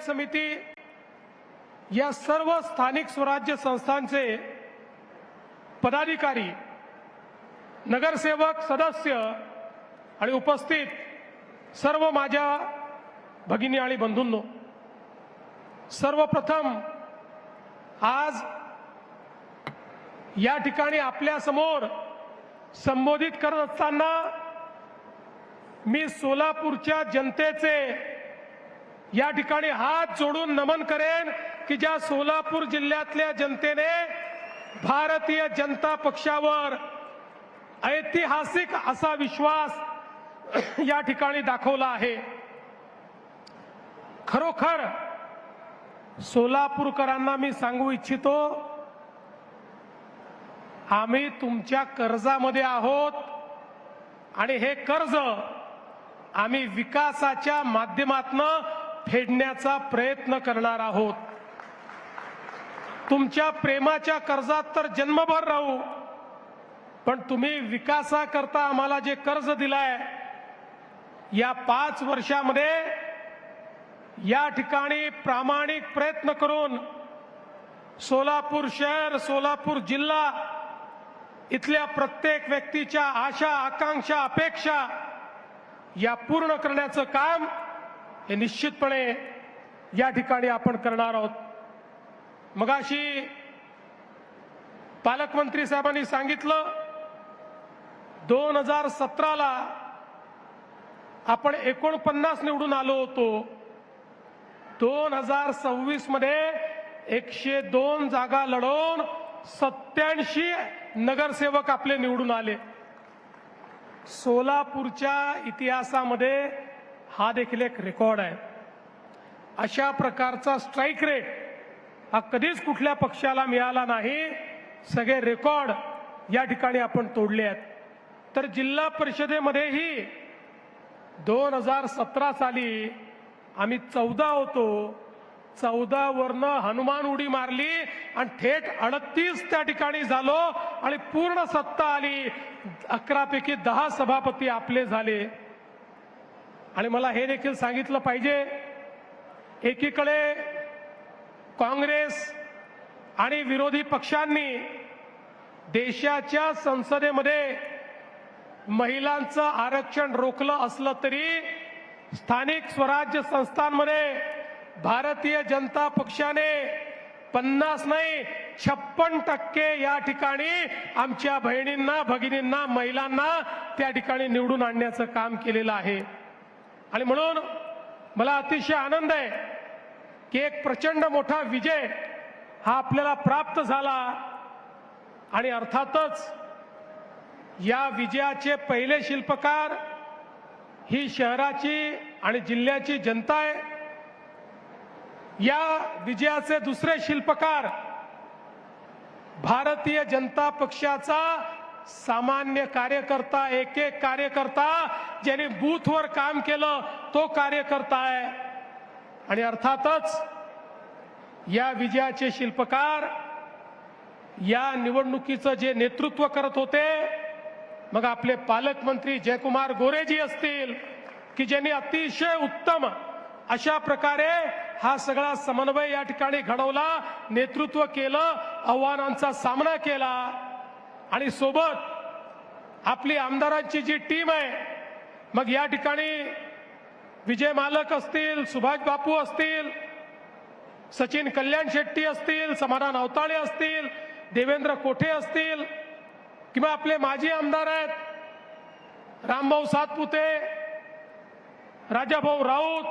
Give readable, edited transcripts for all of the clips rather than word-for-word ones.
समिती या सर्व स्थानिक स्वराज्य संस्थांचे पदाधिकारी, नगरसेवक, सदस्य आणि उपस्थित सर्व माझ्या भगिनी आणि बंधूंनो, सर्वप्रथम आज या ठिकाणी आपल्या समोर संबोधित करत असताना मी सोलापूरच्या जनतेचे या ठिकाणी हात जोडून नमन करेन की ज्या सोलापूर जिल्ह्यातल्या जनतेने भारतीय जनता पक्षावर ऐतिहासिक असा विश्वास या ठिकाणी दाखवला आहे। खरोखर सोलापूरकरांना मी सांगू इच्छितो, आम्ही तुमच्या कर्जामध्ये आहोत आणि हे कर्ज आम्ही विकासाच्या माध्यमातून फेडण्याचा प्रयत्न करणार आहोत। तुमच्या प्रेमाच्या कर्जात तर जन्मभर राहू, पण तुम्ही विकासाकरता आम्हाला जे कर्ज दिलाय या 5 वर्षामध्ये या ठिकाणी प्रामाणिक प्रयत्न करून सोलापूर शहर, सोलापूर जिल्हा इथल्या प्रत्येक व्यक्तीच्या आशा, आकांक्षा, अपेक्षा या पूर्ण करण्याचं काम हे निश्चितपणे या ठिकाणी आपण करणार आहोत। मगाशी पालकमंत्री साहेबांनी सांगितलं 2017ला आपण 49 निवडून आलो होतो, 2026 मध्ये 102 जागा लढवून 87 नगरसेवक आपले निवडून आले। सोलापूरच्या इतिहासामध्ये हा देखील एक रेकॉर्ड आहे। अशा प्रकारचा स्ट्राइक रेट हा कधीच कुठल्या पक्षाला मिळाला नाही। सगळे रेकॉर्ड या ठिकाणी आपण तोडले आहेत। तर जिल्हा परिषदेमध्येही 2017 साली आम्ही 14 होतो, 14 वरनं हनुमान उडी मारली आणि थेट 38 त्या ठिकाणी झालो आणि पूर्ण सत्ता आली। 11 पैकी 10 सभापती आपले झाले। आणि मला हे देखील सांगितलं पाहिजे, एकीकडे काँग्रेस आणि विरोधी पक्षांनी देशाच्या संसदेमध्ये महिलांचं आरक्षण रोखलं असलं तरी स्थानिक स्वराज्य संस्थांमध्ये भारतीय जनता पक्षाने 50 नाही 56% या ठिकाणी आमच्या बहिणींना, भगिनींना, महिलांना त्या ठिकाणी निवडून आणण्याचं काम केलेलं आहे। आणि म्हणून मला अतिशय आनंद आहे की एक प्रचंड मोठा विजय हा आपल्याला प्राप्त झाला। आणि अर्थातच या विजयाचे पहिले शिल्पकार ही शहराची आणि जिल्ह्याची जनता आहे। या विजयाचे दुसरे शिल्पकार भारतीय जनता पक्षाचा सामान्य कार्यकर्ता, एक एक कार्यकर्ता ज्यांनी बूथवर काम केलं तो कार्यकर्ता आहे। आणि अर्थातच या विजयाचे शिल्पकार या निवडणुकीचं जे नेतृत्व करत होते, मग आपले पालकमंत्री जयकुमार गोरेजी असतील की ज्यांनी अतिशय उत्तम अशा प्रकारे हा सगळा समन्वय या ठिकाणी घडवला, नेतृत्व केलं, आव्हानांचा सामना केला। आणि सोबत आपली आमदारांची जी टीम आहे, मग या ठिकाणी विजय मालक असतील, सुभाष बापू असतील, सचिन कल्याण शेट्टी असतील, समाधान अवताळे असतील, देवेंद्र कोठे असतील, किंवा आपले माजी आमदार आहेत रामभाऊ सातपुते, राजाभाऊ राऊत,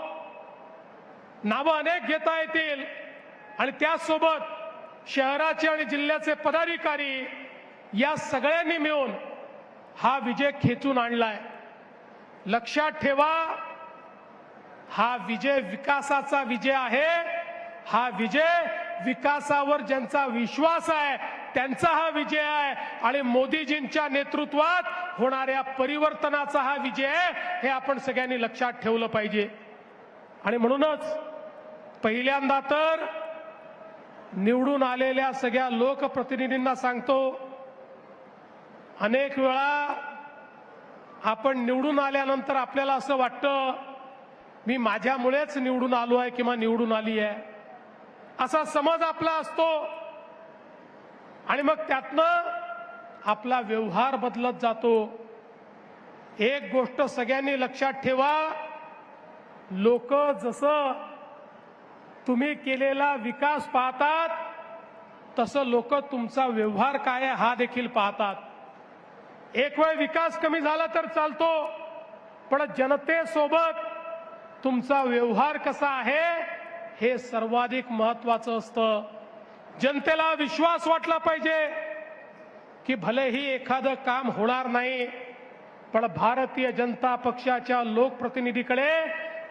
नावं अनेक घेता येतील। आणि त्याचसोबत शहराचे आणि जिल्ह्याचे पदाधिकारी या सगळ्यांनी मिळून हा विजय खेचून आणलाय। लक्षात ठेवा, हा विजय विकासाचा विजय आहे। हा विजय विकासावर ज्यांचा विश्वास आहे त्यांचा हा विजय आहे आणि मोदीजींच्या नेतृत्वात होणाऱ्या परिवर्तनाचा हा विजय आहे, हे आपण सगळ्यांनी लक्षात ठेवलं पाहिजे। आणि म्हणूनच पहिल्यांदा तर निवडून आलेल्या सगळ्या लोकप्रतिनिधींना सांगतो, अनेक वेळा आपण निवडून आल्यानंतर आपल्याला असं वाटतं मी माझ्यामुळेच निवडून आलो आहे किंवा निवडून आली आहे, असा समज आपला असतो आणि मग त्यातनं आपला व्यवहार बदलत जातो. एक गोष्ट सगळ्यांनी लक्षात ठेवा, लोक जसं तुम्ही केलेला विकास पाहतात तसं लोक तुमचा व्यवहार काय आहे हा देखील पाहतात. एक वेळ विकास कमी झाला तर चालतो, पण जनतेसोबत तुमचा व्यवहार कसा आहे हे सर्वाधिक महत्त्वाचं असतं. जनतेला विश्वास वाटला पाहिजे की भलेही एखादं काम होणार नाही, पण भारतीय जनता पक्षाच्या लोकप्रतिनिधीकडे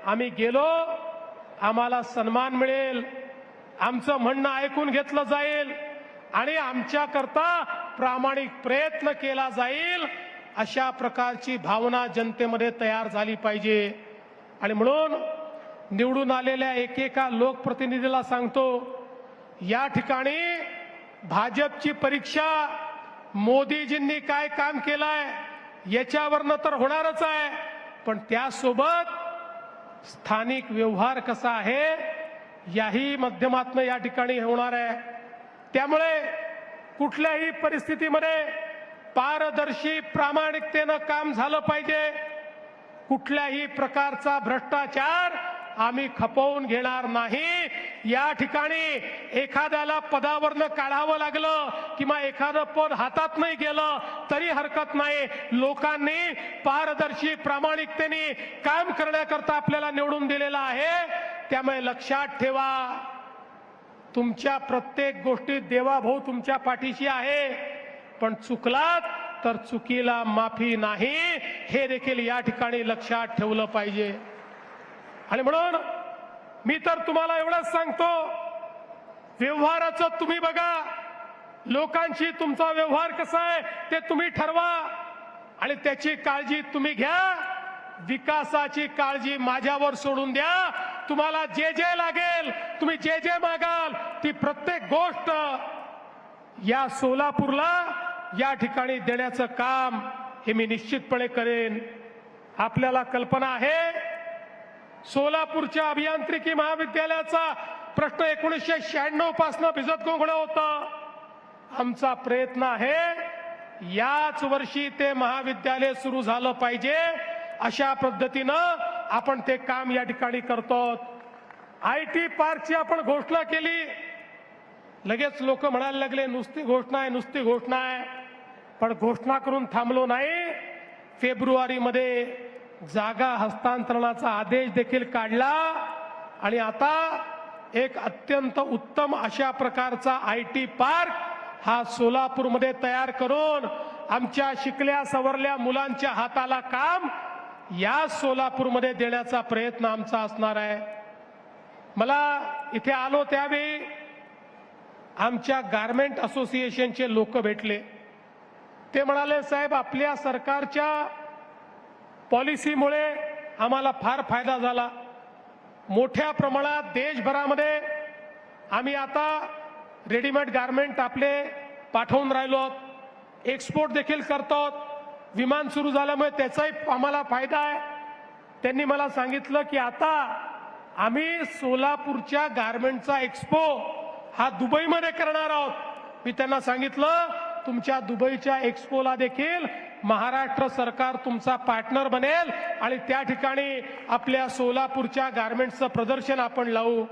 आम्ही गेलो, आम्हाला सन्मान मिळेल, आमचं म्हणणं ऐकून घेतलं जाईल आणि आमच्याकरता प्रामाणिक प्रयत्न केला जाईल, अशा प्रकारची भावना जनतेमध्ये तयार झाली पाहिजे. आणि म्हणून निवडून आलेल्या एकेका लोकप्रतिनिधीला सांगतो, या ठिकाणी भाजपची परीक्षा मोदीजींनी काय काम केलंय याच्यावरनं तर होणारच आहे, पण त्यासोबत स्थानिक व्यवहार कसा आहे याही माध्यमातून या ठिकाणी होणार आहे. त्यामुळे कुठल्याही परिस्थितीमध्ये पारदर्शी प्रामाणिकतेनं काम झालं पाहिजे. कुठल्याही प्रकारचा भ्रष्टाचार आम्ही खपवून घेणार नाही. या ठिकाणी एखाद्याला पदावरनं काढावं लागलं किंवा एखादं पद हातात नाही गेलं तरी हरकत नाही. लोकांनी पारदर्शी प्रामाणिकतेने काम करण्याकरता आपल्याला निवडून दिलेलं आहे. त्यामुळे लक्षात ठेवा, तुमच्या प्रत्येक गोष्टीत देवाभाऊ तुमच्या पाठीशी आहे, पण चुकलात तर चुकीला माफी नाही, हे देखील या ठिकाणी लक्षात ठेवलं पाहिजे. आणि म्हणून मी तर तुम्हाला एवढंच सांगतो, व्यवहाराचं तुम्ही बघा, लोकांशी तुमचा व्यवहार कसा आहे ते तुम्ही ठरवा आणि त्याची काळजी तुम्ही घ्या. विकासाची काळजी माझ्यावर सोडून द्या. तुम्हाला जे जे लागेल, तुम्ही जे जे मागाल, ती प्रत्येक गोष्ट या सोलापूरला या ठिकाणी देण्याचं काम हे मी निश्चितपणे करेन. आपल्याला कल्पना आहे, सोलापूरच्या अभियांत्रिकी महाविद्यालयाचा प्रश्न 1996 पासून भिजत घोंगडं होता. आमचा प्रयत्न आहे याच वर्षी ते महाविद्यालय सुरू झालं पाहिजे, अशा पद्धतीनं आपण ते काम या ठिकाणी करतो. IT पार्कची आपण घोषणा केली, लगेच लोक म्हणायला लागले नुसती घोषणा आहे, नुसती घोषणा आहे. पण घोषणा करून थांबलो नाही. फेब्रुवारीमध्ये जागा हस्तांतरणाचा आदेश देखील काढला आणि आता एक अत्यंत उत्तम अशा प्रकारचा IT पार्क हा सोलापूरमध्ये तयार करून आमच्या शिकल्या सवरल्या मुलांच्या हाताला काम या सोलापूरमध्ये देण्याचा प्रयत्न आमचा असणार आहे. मला इथे आलो त्यावेळी आमच्या गारमेंट असोसिएशनचे लोक भेटले. ते म्हणाले, साहेब आपल्या सरकारच्या पॉलिसीमुळे आम्हाला फार फायदा झाला. मोठ्या प्रमाणात देशभरामध्ये आम्ही आता रेडीमेड गारमेंट आपले पाठवून राहिलो, एक्सपोर्ट देखील करतो. विमान सुरू झाल्यामुळे त्याचाही आम्हाला फायदा आहे. त्यांनी मला सांगितलं की आता आम्ही सोलापूरच्या गारमेंटचा एक्सपो हा दुबईमध्ये करणार आहोत. मी त्यांना सांगितलं तुमच्या दुबईच्या एक्सपोला देखील महाराष्ट्र सरकार तुमचा पार्टनर बनेल आणि त्या ठिकाणी आपल्या सोलापूरच्या गारमेंट्सचं प्रदर्शन आपण लावू.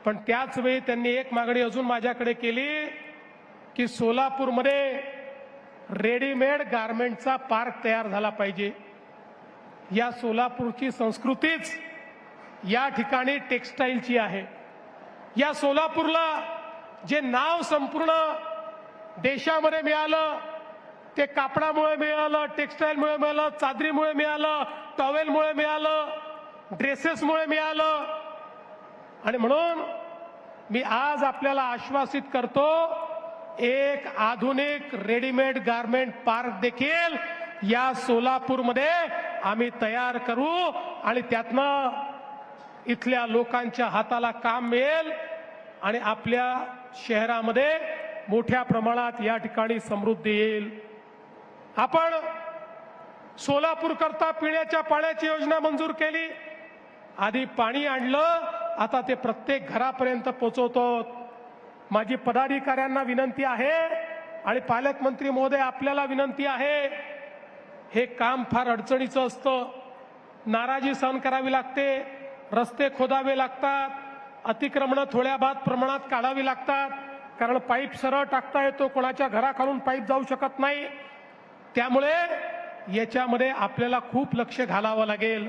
पण त्याच वेळी त्यांनी एक मागणी अजून माझ्याकडे केली की सोलापूरमध्ये रेडीमेड गारमेंटचा पार्क तयार झाला पाहिजे. या सोलापूरची संस्कृतीच या ठिकाणी टेक्सटाईलची आहे. या सोलापूरला जे नाव संपूर्ण देशामध्ये मिळालं ते कापडामुळे मिळालं, टेक्सटाईलमुळे मिळालं, चादरीमुळे मिळालं, टॉवेलमुळे मिळालं, ड्रेसेसमुळे मिळालं. आणि म्हणून मी आज आपल्याला आश्वासित करतो, एक आधुनिक रेडीमेड गारमेंट पार्क देखील या सोलापूरमध्ये आम्ही तयार करू आणि त्यातनं इथल्या लोकांच्या हाताला काम मिळेल आणि आपल्या शहरामध्ये मोठ्या प्रमाणात या ठिकाणी समृद्धी येईल. आपण सोलापूर करता पिण्याच्या पाण्याची योजना मंजूर केली. आधी पाणी आणलं, आता ते प्रत्येक घरापर्यंत पोहोचवतो. माझी पदाधिकाऱ्यांना विनंती आहे आणि पालकमंत्री महोदय आपल्याला विनंती आहे, हे काम फार अडचणीचं असतं. नाराजी सहन करावी लागते, रस्ते खोदावे लागतात, अतिक्रमणं थोड्या बाद प्रमाणात काढावी लागतात, कारण पाईप सरळ टाकता येतो, कोणाच्या घराखालून पाईप जाऊ शकत नाही. त्यामुळे याच्यामध्ये आपल्याला खूप लक्ष घालावं लागेल.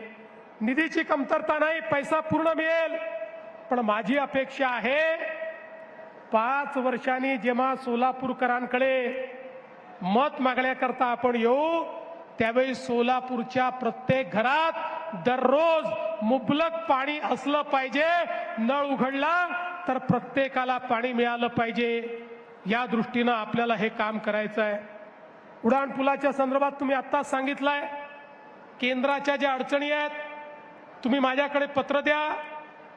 निधीची कमतरता नाही, पैसा पूर्ण मिळेल. पण माझी अपेक्षा आहे 5 वर्षांनी जेव्हा सोलापूरकरांकडे मत मागण्याकरता आपण येऊ, त्यावेळी सोलापूरच्या प्रत्येक घरात दररोज मुबलक पाणी असलं पाहिजे. नळ उघडला तर प्रत्येकाला पाणी मिळालं पाहिजे. या दृष्टीनं आपल्याला हे काम करायचं आहे. उडाण पुलाच्या संदर्भात तुम्ही आत्ताच सांगितलंय, केंद्राच्या ज्या अडचणी आहेत तुम्ही माझ्याकडे पत्र द्या.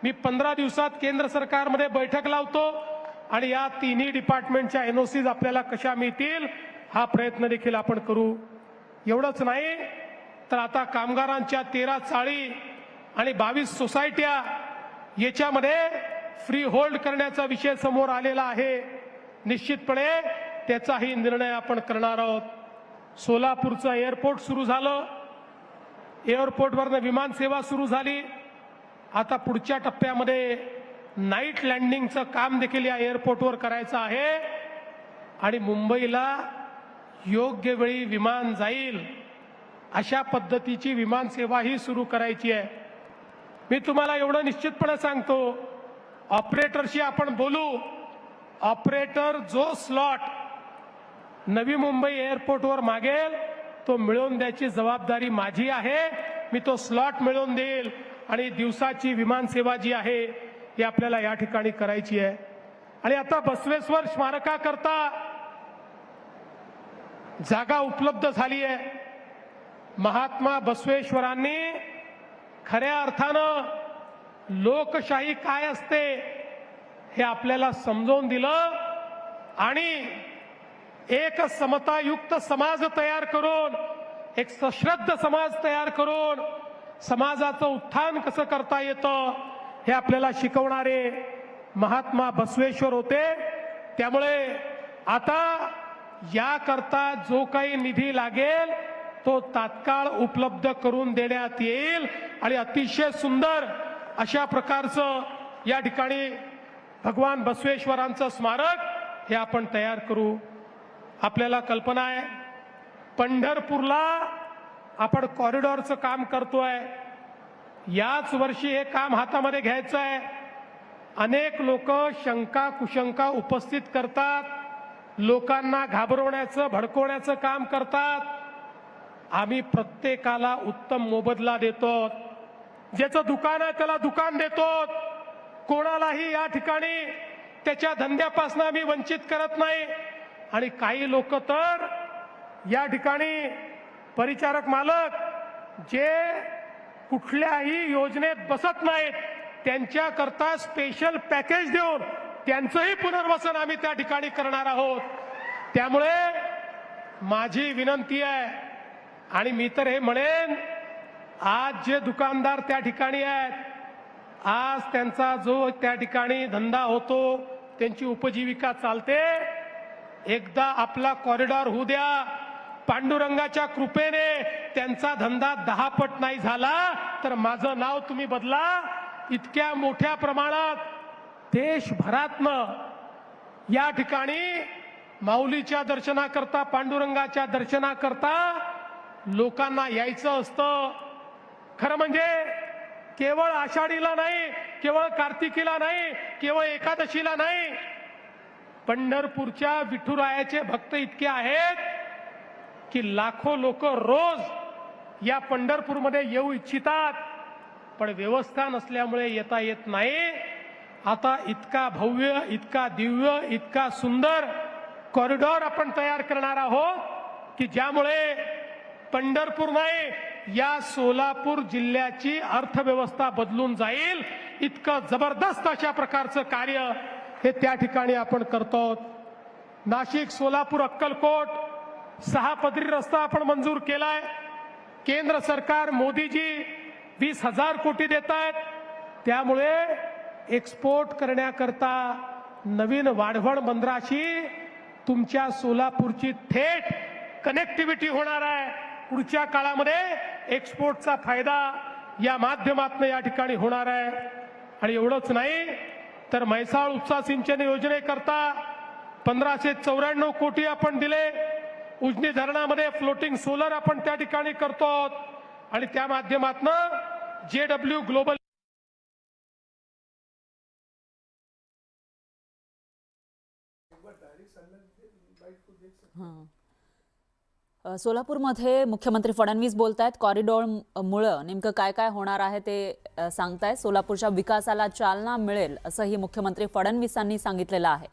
मी 15 दिवसात केंद्र सरकारमध्ये बैठक लावतो आणि या तिन्ही डिपार्टमेंटच्या NOCs आपल्याला कशा मिळतील हा प्रयत्न देखील आपण करू. एवढंच नाही तर आता कामगारांच्या 13 चाळी आणि 22 सोसायट्या याच्यामध्ये फ्री होल्ड करण्याचा विषय समोर आलेला आहे. निश्चितपणे त्याचाही निर्णय आपण करणार आहोत. सोलापूरचं एअरपोर्ट सुरू झालं, एअरपोर्टवरनं विमान सेवा सुरू झाली. आता पुढच्या टप्प्यामध्ये नाईट लँडिंगचं काम देखील या एअरपोर्टवर करायचं आहे आणि मुंबईला योग्य वेळी विमान जाईल अशा पद्धतीची विमान सेवाही सुरू करायची आहे. मी तुम्हाला एवढं निश्चितपणे सांगतो, ऑपरेटरशी आपण बोलू. ऑपरेटर जो स्लॉट नवी मुंबई एअरपोर्टवर मागेल तो मिळवून द्यायची जबाबदारी माझी आहे. मी तो स्लॉट मिळवून देईल आणि दिवसाची विमान सेवा जी आहे ही आपल्याला या ठिकाणी करायची आहे. आणि आता बसवेश्वर स्मारकाकरता जागा उपलब्ध झाली आहे. महात्मा बसवेश्वरांनी खऱ्या अर्थानं लोकशाही काय असते हे आपल्याला समजावून दिलं आणि एक समतायुक्त समाज तयार करून, एक सश्रद्ध समाज तयार करून समाजाचं उत्थान कसं करता येतं हे आपल्याला शिकवणारे महात्मा बसवेश्वर होते. त्यामुळे आता याकरता जो काही निधी लागेल तो तात्काळ उपलब्ध करून देण्यात येईल आणि अतिशय सुंदर अशा प्रकारचं या ठिकाणी भगवान बसवेश्वरांचं स्मारक हे आपण तयार करू. आपल्याला कल्पना आहे, पंढरपूरला आपण कॉरिडॉरचं काम करतोय. याच वर्षी हे काम हातामध्ये घ्यायचं आहे. अनेक लोक शंका कुशंका उपस्थित करतात, लोकांना घाबरवण्याचं भडकवण्याचं काम करतात. आम्ही प्रत्येकाला उत्तम मोबदला देतो. ज्याचं दुकान आहे त्याला दुकान देतो. कोणालाही या ठिकाणी त्याच्या धंद्यापासून आम्ही वंचित करत नाही. आणि काही लोक तर या ठिकाणी परिचारक मालक जे कुठल्याही योजनेत बसत नाहीत त्यांच्याकरता स्पेशल पॅकेज देऊन त्यांचंही पुनर्वसन आम्ही त्या ठिकाणी करणार आहोत. त्यामुळे माझी विनंती आहे आणि मी तर हे म्हणेन, आज जे दुकानदार त्या ठिकाणी आहेत, आज त्यांचा जो त्या ठिकाणी धंदा होतो, त्यांची उपजीविका चालते, एकदा आपला कॉरिडॉर होऊ द्या. पांडुरंगाच्या कृपेने त्यांचा धंदा 10 पट नाही झाला तर माझं नाव तुम्ही बदला. इतक्या मोठ्या प्रमाणात देशभरातनं या ठिकाणी माऊलीच्या दर्शनाकरता, पांडुरंगाच्या दर्शनाकरता लोकांना यायचं असतं. खरं म्हणजे केवळ आषाढीला नाही, केवळ कार्तिकीला नाही, केवळ एकादशीला नाही, पंढरपूरच्या विठुरायाचे भक्त इतके आहेत की लाखो लोक रोज या पंढरपूरमध्ये येऊ इच्छितात, पण व्यवस्था नसल्यामुळे येता येत नाही. आता इतका भव्य, इतका दिव्य, इतका सुंदर कॉरिडॉर आपण तयार करणार आहोत की ज्यामुळे पंढरपूर नाही, या सोलापूर जिल्ह्याची अर्थव्यवस्था बदलून जाईल. इतकं जबरदस्त अशा प्रकारचं कार्य हे त्या ठिकाणी आपण करतो. नाशिक, सोलापूर, अक्कलकोट 6 पदरी रस्ता आपण मंजूर केलाय. केंद्र सरकार, मोदीजी 20,000 कोटी देत आहेत. त्यामुळे एक्सपोर्ट करण्याकरता नवीन वाढवण बंदराशी तुमच्या सोलापूरची थेट कनेक्टिव्हिटी होणार आहे. पुढच्या काळामध्ये एक्सपोर्टचा फायदा या माध्यमातून या ठिकाणी होणार आहे. आणि एवढंच नाही तर म्हैसाळ उपसा सिंचन योजनेकरता 1594 कोटी आपण दिले. उजनी धरणामध्ये फ्लोटिंग सोलर आपण त्या ठिकाणी करतो आणि त्या माध्यमातून JW ग्लोबल सोलापूरमध्ये मुख्यमंत्री फडणवीस बोलतायत. कॉरिडॉरमुळे नेमकं काय काय होणार आहे ते सांगतायत. सोलापूरच्या विकासाला चालना मिळेल असंही मुख्यमंत्री फडणवीसांनी सांगितलेलं आहे.